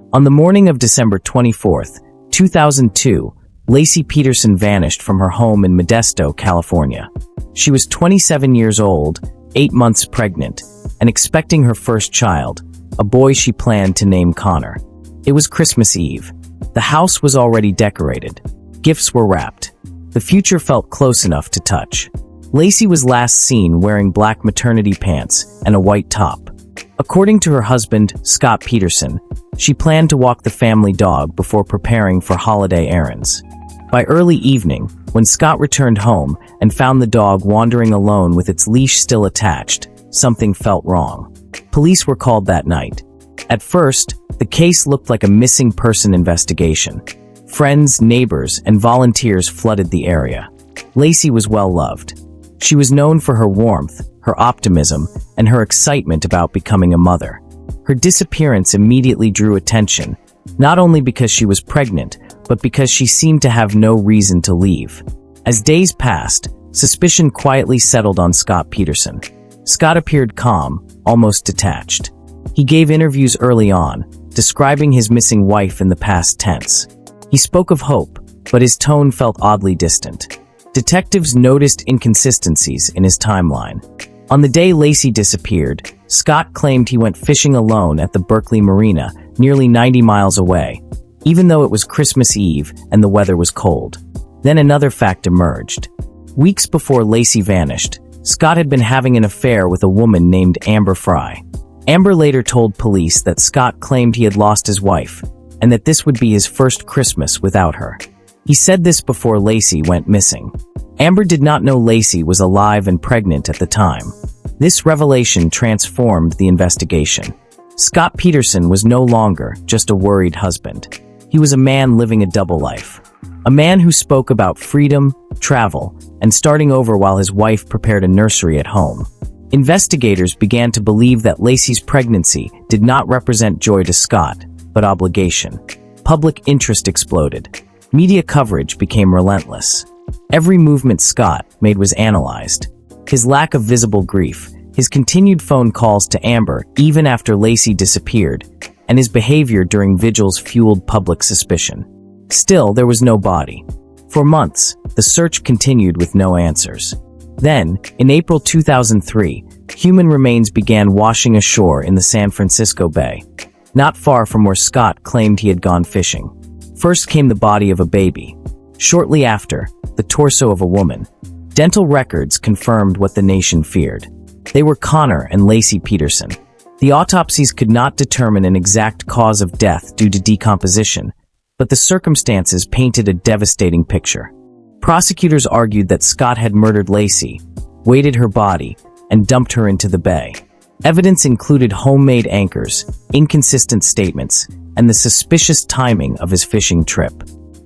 On the morning of December 24th, 2002, Laci Peterson vanished from her home in Modesto, California. She was 27 years old, 8 months pregnant, and expecting her first child, a boy she planned to name Connor. It was Christmas Eve. The house was already decorated. Gifts were wrapped. The future felt close enough to touch. Laci was last seen wearing black maternity pants and a white top. According to her husband, Scott Peterson, she planned to walk the family dog before preparing for holiday errands. By early evening, when Scott returned home and found the dog wandering alone with its leash still attached, something felt wrong. Police were called that night. At first, the case looked like a missing person investigation. Friends, neighbors, and volunteers flooded the area. Laci was well loved. She was known for her warmth, her optimism, and her excitement about becoming a mother. Her disappearance immediately drew attention, not only because she was pregnant, but because she seemed to have no reason to leave. As days passed, suspicion quietly settled on Scott Peterson. Scott appeared calm, almost detached. He gave interviews early on, describing his missing wife in the past tense. He spoke of hope, but his tone felt oddly distant. Detectives noticed inconsistencies in his timeline. On the day Laci disappeared, Scott claimed he went fishing alone at the Berkeley Marina, nearly 90 miles away, even though it was Christmas Eve and the weather was cold. Then another fact emerged. Weeks before Laci vanished, Scott had been having an affair with a woman named Amber Fry. Amber later told police that Scott claimed he had lost his wife, and that this would be his first Christmas without her. He said this before Laci went missing. Amber did not know Laci was alive and pregnant at the time. This revelation transformed the investigation. Scott Peterson was no longer just a worried husband. He was a man living a double life. A man who spoke about freedom, travel, and starting over while his wife prepared a nursery at home. Investigators began to believe that Laci's pregnancy did not represent joy to Scott, but obligation. Public interest exploded. Media coverage became relentless. Every movement Scott made was analyzed. His lack of visible grief, his continued phone calls to Amber even after Laci disappeared, and his behavior during vigils fueled public suspicion. Still, there was no body. For months, the search continued with no answers. Then, in April 2003, human remains began washing ashore in the San Francisco Bay, not far from where Scott claimed he had gone fishing. First came the body of a baby. Shortly after, the torso of a woman. Dental records confirmed what the nation feared. They were Connor and Laci Peterson. The autopsies could not determine an exact cause of death due to decomposition, but the circumstances painted a devastating picture. Prosecutors argued that Scott had murdered Laci, weighted her body, and dumped her into the bay. Evidence included homemade anchors, inconsistent statements, and the suspicious timing of his fishing trip.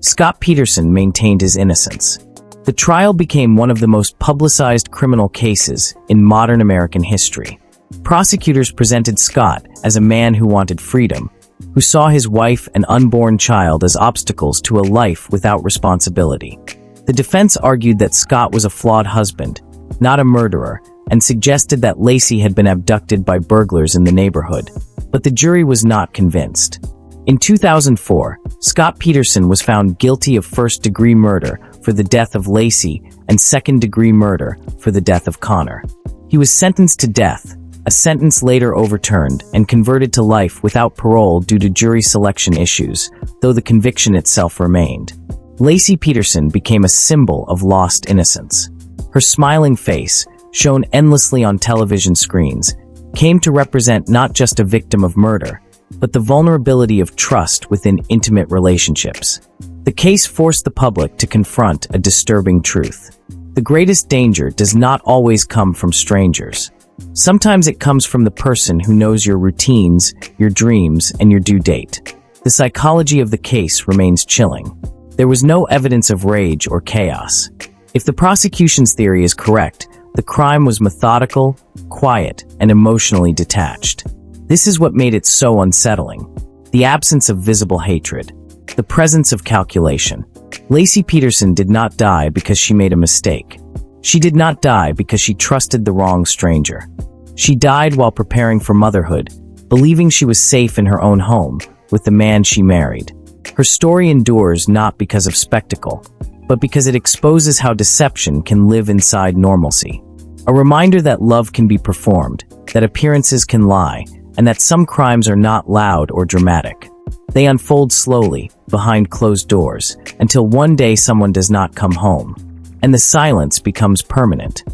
Scott Peterson maintained his innocence. The trial became one of the most publicized criminal cases in modern American history. Prosecutors presented Scott as a man who wanted freedom, who saw his wife and unborn child as obstacles to a life without responsibility. The defense argued that Scott was a flawed husband, not a murderer, and suggested that Laci had been abducted by burglars in the neighborhood. But the jury was not convinced. In 2004, Scott Peterson was found guilty of first-degree murder for the death of Laci and second-degree murder for the death of Connor. He was sentenced to death, a sentence later overturned and converted to life without parole due to jury selection issues, though the conviction itself remained. Laci Peterson became a symbol of lost innocence. Her smiling face, shown endlessly on television screens, came to represent not just a victim of murder, but the vulnerability of trust within intimate relationships. The case forced the public to confront a disturbing truth. The greatest danger does not always come from strangers. Sometimes it comes from the person who knows your routines, your dreams, and your due date. The psychology of the case remains chilling. There was no evidence of rage or chaos. If the prosecution's theory is correct, the crime was methodical, quiet, and emotionally detached. This is what made it so unsettling. The absence of visible hatred. The presence of calculation. Laci Peterson did not die because she made a mistake. She did not die because she trusted the wrong stranger. She died while preparing for motherhood, believing she was safe in her own home, with the man she married. Her story endures not because of spectacle, but because it exposes how deception can live inside normalcy. A reminder that love can be performed, that appearances can lie, and that some crimes are not loud or dramatic. They unfold slowly, behind closed doors, until one day someone does not come home, and the silence becomes permanent.